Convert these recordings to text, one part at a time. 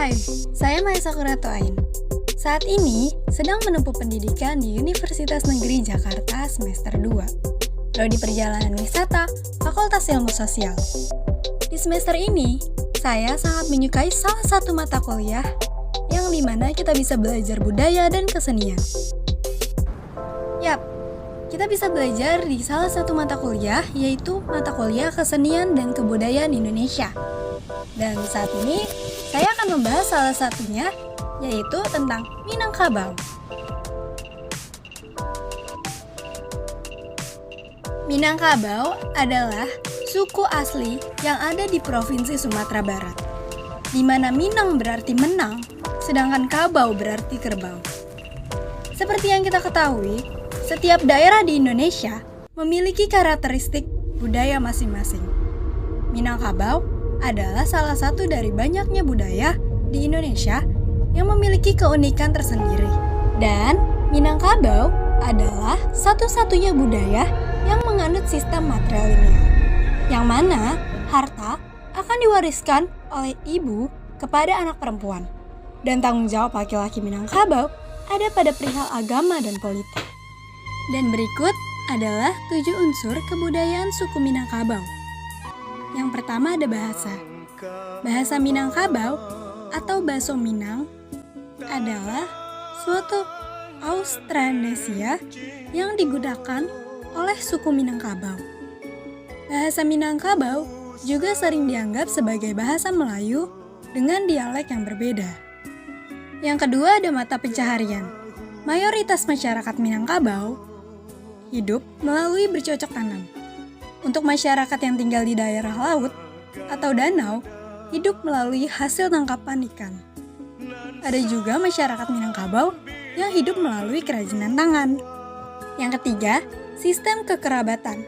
Hai, saya Maisa Kuratoain. Saat ini sedang menempuh pendidikan di Universitas Negeri Jakarta semester 2, Prodi Perjalanan Wisata, Fakultas Ilmu Sosial. Di semester ini, saya sangat menyukai salah satu mata kuliah yang dimana kita bisa belajar budaya dan kesenian. Yap, kita bisa belajar di salah satu mata kuliah, yaitu mata kuliah Kesenian dan Kebudayaan Indonesia. Dan saat ini, saya akan membahas salah satunya, yaitu tentang Minangkabau. Minangkabau adalah suku asli yang ada di Provinsi Sumatera Barat, di mana Minang berarti menang, sedangkan Kabau berarti kerbau. Seperti yang kita ketahui, setiap daerah di Indonesia memiliki karakteristik budaya masing-masing. Minangkabau adalah salah satu dari banyaknya budaya di Indonesia yang memiliki keunikan tersendiri. Dan Minangkabau adalah satu-satunya budaya yang menganut sistem matrilineal, yang mana harta akan diwariskan oleh ibu kepada anak perempuan. Dan tanggung jawab laki-laki Minangkabau ada pada perihal agama dan politik. Dan berikut adalah 7 unsur kebudayaan suku Minangkabau. Yang pertama ada bahasa. Bahasa Minangkabau atau Baso Minang adalah suatu Austronesia yang digunakan oleh suku Minangkabau. Bahasa Minangkabau juga sering dianggap sebagai bahasa Melayu dengan dialek yang berbeda. Yang kedua ada mata pencaharian. Mayoritas masyarakat Minangkabau hidup melalui bercocok tanam. Untuk masyarakat yang tinggal di daerah laut atau danau, hidup melalui hasil tangkapan ikan. Ada juga masyarakat Minangkabau yang hidup melalui kerajinan tangan. Yang ketiga, sistem kekerabatan.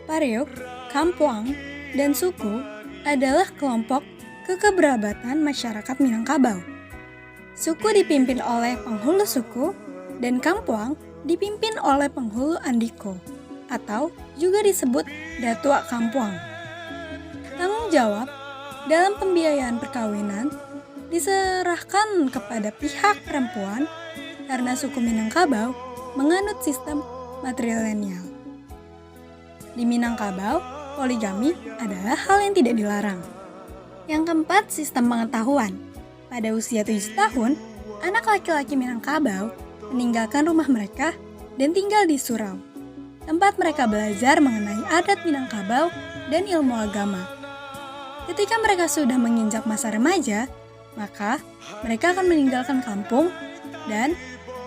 Pareok, Kampuang, dan suku adalah kelompok kekerabatan masyarakat Minangkabau. Suku dipimpin oleh penghulu suku, dan Kampuang dipimpin oleh penghulu Andiko, atau juga disebut Datua Kampuang. Tanggung jawab dalam pembiayaan perkawinan diserahkan kepada pihak perempuan karena suku Minangkabau menganut sistem matrilineal. Di Minangkabau, poligami adalah hal yang tidak dilarang. Yang keempat, sistem pengetahuan. Pada usia 7 tahun, anak laki-laki Minangkabau meninggalkan rumah mereka dan tinggal di surau, tempat mereka belajar mengenai adat Minangkabau dan ilmu agama. Ketika mereka sudah menginjak masa remaja, maka mereka akan meninggalkan kampung dan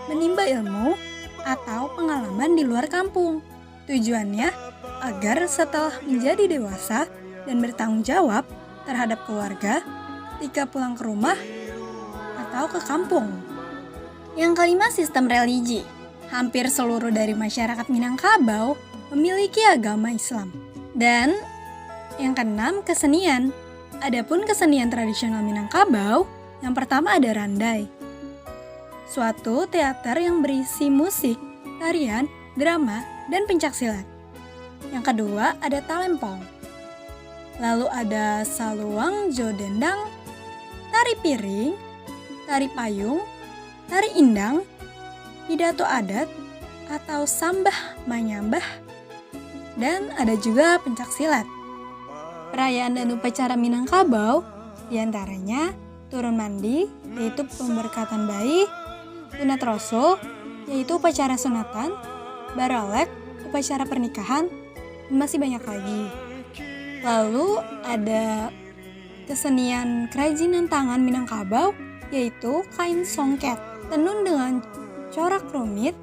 menimba ilmu atau pengalaman di luar kampung. Tujuannya agar setelah menjadi dewasa dan bertanggung jawab terhadap keluarga, ketika pulang ke rumah atau ke kampung. Yang kelima, sistem religi. Hampir seluruh dari masyarakat Minangkabau memiliki agama Islam. Dan yang keenam, kesenian. Adapun kesenian tradisional Minangkabau, yang pertama ada randai. Suatu teater yang berisi musik, tarian, drama, dan pencaksilat. Yang kedua ada talempong. Lalu ada saluang jodendang, tari piring, tari payung, tari indang, pidato adat atau sambah manyambah, dan ada juga pencaksilat. Perayaan dan upacara Minangkabau diantaranya turun mandi, yaitu pemberkatan bayi, sunat rasul, yaitu upacara sunatan, baralek, upacara pernikahan, dan masih banyak lagi. Lalu ada kesenian kerajinan tangan Minangkabau, yaitu kain songket, tenun dengan corak rumit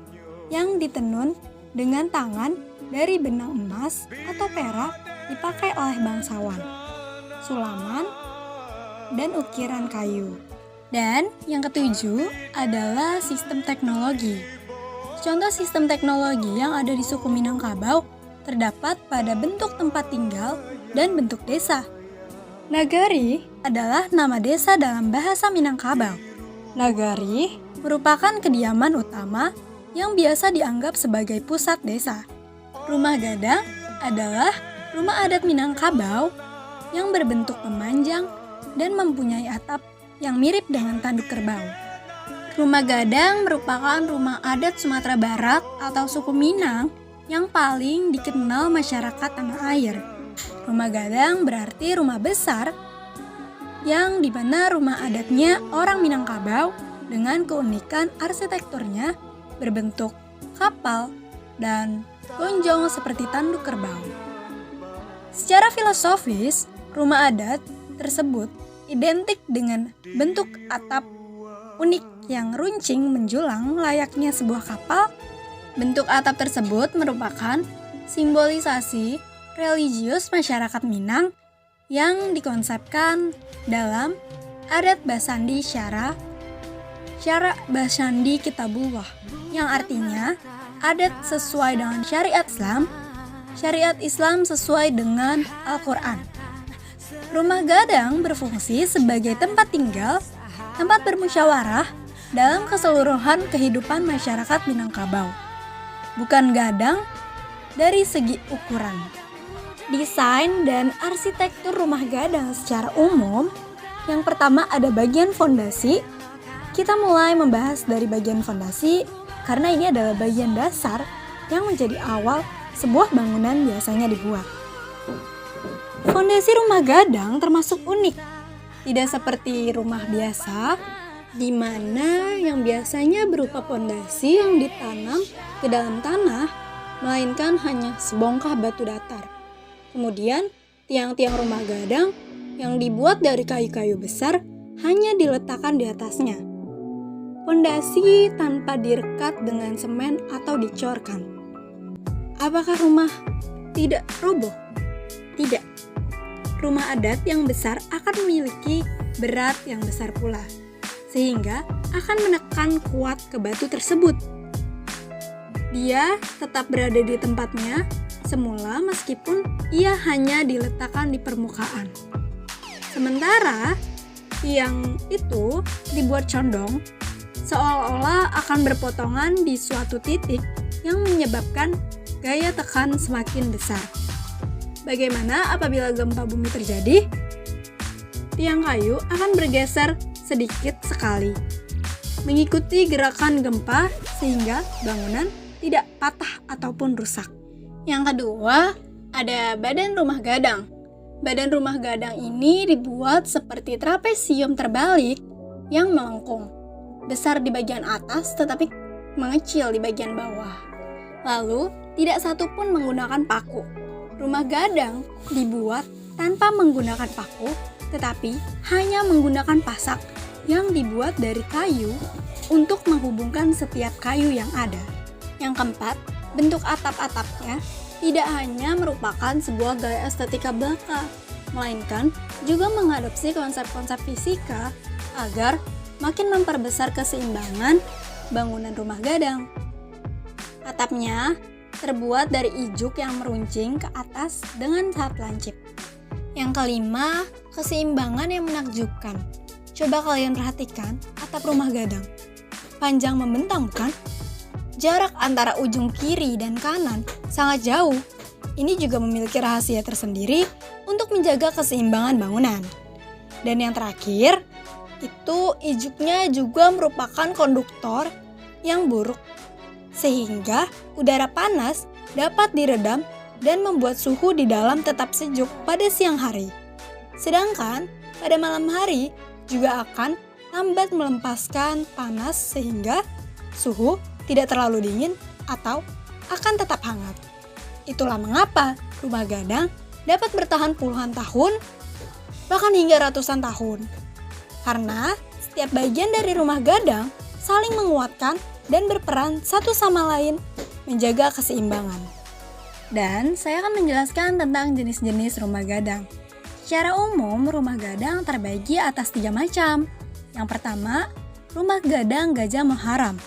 yang ditenun dengan tangan dari benang emas atau perak dipakai oleh bangsawan, sulaman, dan ukiran kayu. Dan yang ketujuh adalah sistem teknologi. Contoh sistem teknologi yang ada di suku Minangkabau terdapat pada bentuk tempat tinggal dan bentuk desa. Nagari adalah nama desa dalam bahasa Minangkabau. Nagari merupakan kediaman utama yang biasa dianggap sebagai pusat desa. Rumah gadang adalah rumah adat Minangkabau yang berbentuk memanjang dan mempunyai atap yang mirip dengan tanduk kerbau. Rumah gadang merupakan rumah adat Sumatera Barat atau suku Minang yang paling dikenal masyarakat tanah air. Rumah gadang berarti rumah besar yang dimana rumah adatnya orang Minangkabau dengan keunikan arsitekturnya berbentuk kapal dan gonjong seperti tanduk kerbau. Secara filosofis, rumah adat tersebut identik dengan bentuk atap unik yang runcing menjulang layaknya sebuah kapal. Bentuk atap tersebut merupakan simbolisasi religius masyarakat Minang yang dikonsepkan dalam adat Basandi Syara Basandi Kitabullah, yang artinya adat sesuai dengan syariat Islam sesuai dengan Al-Quran. Rumah gadang berfungsi sebagai tempat tinggal, tempat bermusyawarah dalam keseluruhan kehidupan masyarakat Minangkabau. Bukan gadang dari segi ukuran. Desain dan arsitektur rumah gadang secara umum, yang pertama ada bagian fondasi. Kita mulai membahas dari bagian fondasi karena ini adalah bagian dasar yang menjadi awal sebuah bangunan biasanya dibuat. Fondasi rumah gadang termasuk unik, tidak seperti rumah biasa, di mana yang biasanya berupa fondasi yang ditanam ke dalam tanah, melainkan hanya sebongkah batu datar. Kemudian, tiang-tiang rumah gadang yang dibuat dari kayu-kayu besar hanya diletakkan di atasnya. Fondasi tanpa direkat dengan semen atau dicorkan. Apakah rumah tidak roboh? Tidak. Rumah adat yang besar akan memiliki berat yang besar pula, sehingga akan menekan kuat ke batu tersebut. Dia tetap berada di tempatnya semula meskipun ia hanya diletakkan di permukaan. Sementara tiang itu dibuat condong, seolah-olah akan berpotongan di suatu titik yang menyebabkan gaya tekan semakin besar. Bagaimana apabila gempa bumi terjadi? Tiang kayu akan bergeser sedikit sekali, mengikuti gerakan gempa sehingga bangunan tidak patah ataupun rusak. Yang kedua, ada badan rumah gadang. Badan rumah gadang ini dibuat seperti trapesium terbalik yang melengkung, besar di bagian atas tetapi mengecil di bagian bawah. Lalu, tidak satu pun menggunakan paku. Rumah gadang dibuat tanpa menggunakan paku, tetapi hanya menggunakan pasak yang dibuat dari kayu untuk menghubungkan setiap kayu yang ada. Yang keempat, bentuk atap-atapnya tidak hanya merupakan sebuah gaya estetika belaka, melainkan juga mengadopsi konsep-konsep fisika agar makin memperbesar keseimbangan bangunan rumah gadang. Atapnya terbuat dari ijuk yang meruncing ke atas dengan sangat lancip. Yang kelima, keseimbangan yang menakjubkan. Coba kalian perhatikan atap rumah gadang. Panjang membentang, bukan? Jarak antara ujung kiri dan kanan sangat jauh. Ini juga memiliki rahasia tersendiri untuk menjaga keseimbangan bangunan. Dan yang terakhir, itu ijuknya juga merupakan konduktor yang buruk, sehingga udara panas dapat diredam dan membuat suhu di dalam tetap sejuk pada siang hari. Sedangkan pada malam hari juga akan lambat melepaskan panas sehingga suhu tidak terlalu dingin atau akan tetap hangat. Itulah mengapa rumah gadang dapat bertahan puluhan tahun, bahkan hingga ratusan tahun. Karena setiap bagian dari rumah gadang saling menguatkan dan berperan satu sama lain menjaga keseimbangan. Dan saya akan menjelaskan tentang jenis-jenis rumah gadang. Secara umum, rumah gadang terbagi atas 3 macam. Yang pertama, rumah gadang Gajah Muharram.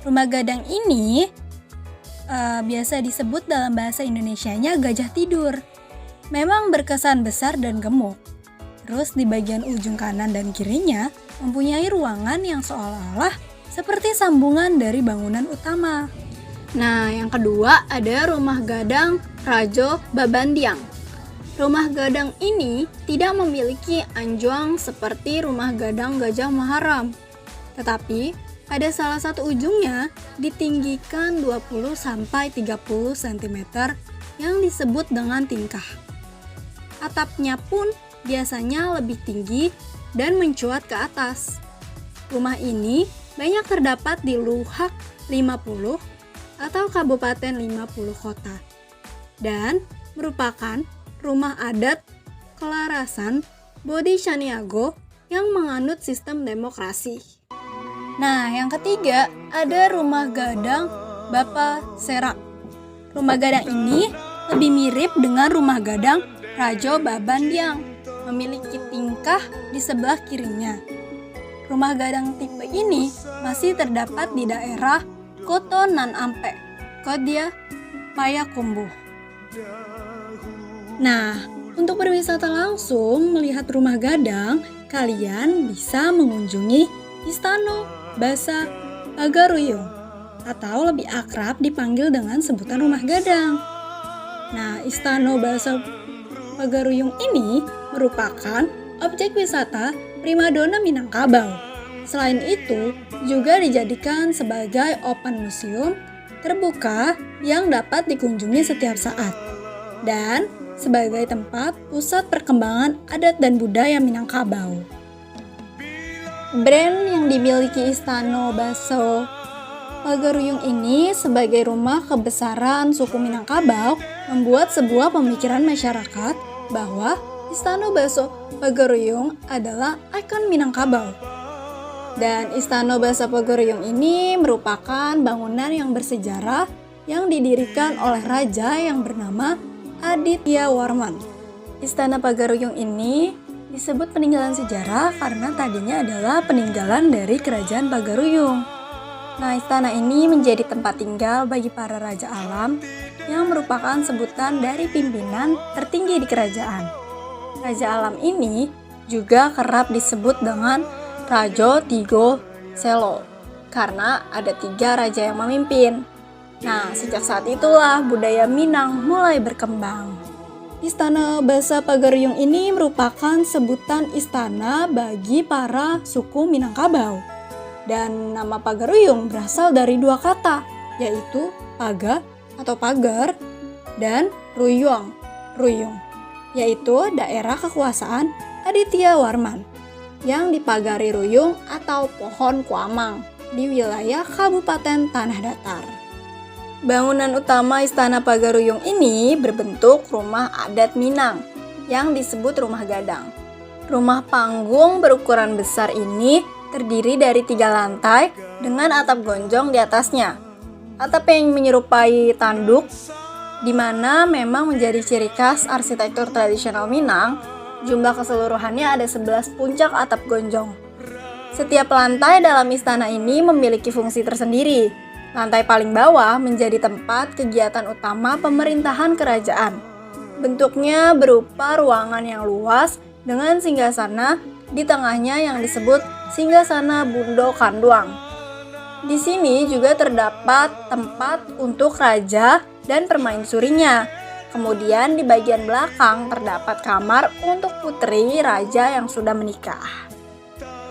Rumah gadang ini biasa disebut dalam bahasa Indonesianya gajah tidur. Memang berkesan besar dan gemuk. Terus di bagian ujung kanan dan kirinya mempunyai ruangan yang seolah-olah seperti sambungan dari bangunan utama. Nah, yang kedua ada rumah gadang Rajo Babandiang. Rumah gadang ini tidak memiliki anjing seperti rumah gadang Gajah Maharam, tetapi pada salah satu ujungnya ditinggikan 20-30 cm yang disebut dengan tingkah. Atapnya pun biasanya lebih tinggi dan mencuat ke atas. Rumah ini banyak terdapat di Luhak 50 atau Kabupaten 50 kota dan merupakan rumah adat Kelarasan Bodhi Caniago yang menganut sistem demokrasi. Nah, yang ketiga ada rumah gadang Bapa Serak. Rumah gadang ini lebih mirip dengan rumah gadang Rajo Babandiang, memiliki tingkah di sebelah kirinya. Rumah gadang tipe ini masih terdapat di daerah Koto Nan Ampe, Kodya Payakumbuh. Nah, untuk berwisata langsung melihat rumah gadang, kalian bisa mengunjungi Istana Basa Pagaruyung atau lebih akrab dipanggil dengan sebutan rumah gadang. Nah, Istana Basa Pagaruyung ini merupakan objek wisata primadona Minangkabau. Selain itu, juga dijadikan sebagai open museum terbuka yang dapat dikunjungi setiap saat. Dan sebagai tempat pusat perkembangan adat dan budaya Minangkabau. Brand yang dimiliki Istana Basa Pagaruyung ini sebagai rumah kebesaran suku Minangkabau membuat sebuah pemikiran masyarakat bahwa Istana Basa Pagaruyung adalah ikon Minangkabau. Dan Istana Basa Pagaruyung ini merupakan bangunan yang bersejarah yang didirikan oleh raja yang bernama Aditya Warman. Istana Pagaruyung ini disebut peninggalan sejarah karena tadinya adalah peninggalan dari Kerajaan Pagaruyung. Nah, istana ini menjadi tempat tinggal bagi para raja alam yang merupakan sebutan dari pimpinan tertinggi di kerajaan. Raja alam ini juga kerap disebut dengan Rajo Tigo Selo karena ada 3 raja yang memimpin. Nah, sejak saat itulah budaya Minang mulai berkembang. Istana Basa Pagaruyung ini merupakan sebutan istana bagi para suku Minangkabau. Dan nama Pagaruyung berasal dari 2 kata, yaitu paga atau pagar dan ruyung, yaitu daerah kekuasaan Aditya Warman yang dipagari ruyung atau pohon kuamang di wilayah Kabupaten Tanah Datar. Bangunan utama Istana Pagaruyung ini berbentuk rumah adat Minang yang disebut rumah gadang. Rumah panggung berukuran besar ini terdiri dari 3 lantai dengan atap gonjong di atasnya. Atap yang menyerupai tanduk, di mana memang menjadi ciri khas arsitektur tradisional Minang. Jumlah keseluruhannya ada 11 puncak atap gonjong. Setiap lantai dalam istana ini memiliki fungsi tersendiri. Lantai paling bawah menjadi tempat kegiatan utama pemerintahan kerajaan. Bentuknya berupa ruangan yang luas dengan singgasana di tengahnya yang disebut singgasana Bundo Kanduang. Di sini juga terdapat tempat untuk raja dan permaisurinya. Kemudian di bagian belakang terdapat kamar untuk putri raja yang sudah menikah.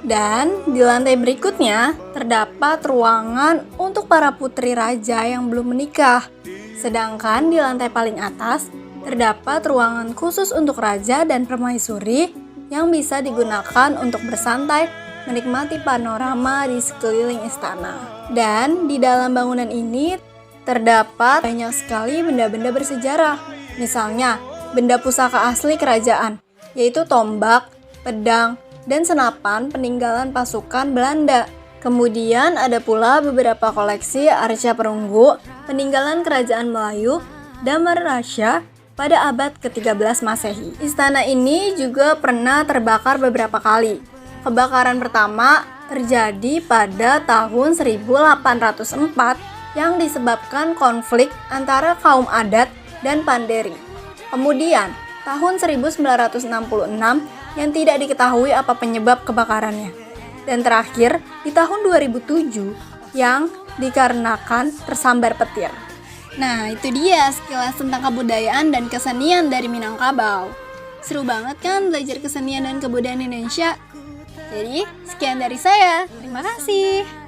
Dan di lantai berikutnya terdapat ruangan untuk para putri raja yang belum menikah. Sedangkan di lantai paling atas terdapat ruangan khusus untuk raja dan permaisuri yang bisa digunakan untuk bersantai menikmati panorama di sekeliling istana. Dan di dalam bangunan ini terdapat banyak sekali benda-benda bersejarah. Misalnya benda pusaka asli kerajaan, yaitu tombak, pedang, dan senapan peninggalan pasukan Belanda. Kemudian ada pula beberapa koleksi arca perunggu peninggalan kerajaan Melayu Damarrasya pada abad ke-13 Masehi. Istana ini juga pernah terbakar beberapa kali. Kebakaran pertama terjadi pada tahun 1804 yang disebabkan konflik antara kaum adat dan Panderi. Kemudian tahun 1966 yang tidak diketahui apa penyebab kebakarannya. Dan terakhir di tahun 2007 yang dikarenakan tersambar petir. Nah, itu dia sekilas tentang kebudayaan dan kesenian dari Minangkabau. Seru banget kan belajar kesenian dan kebudayaan Indonesia? Jadi, sekian dari saya. Terima kasih.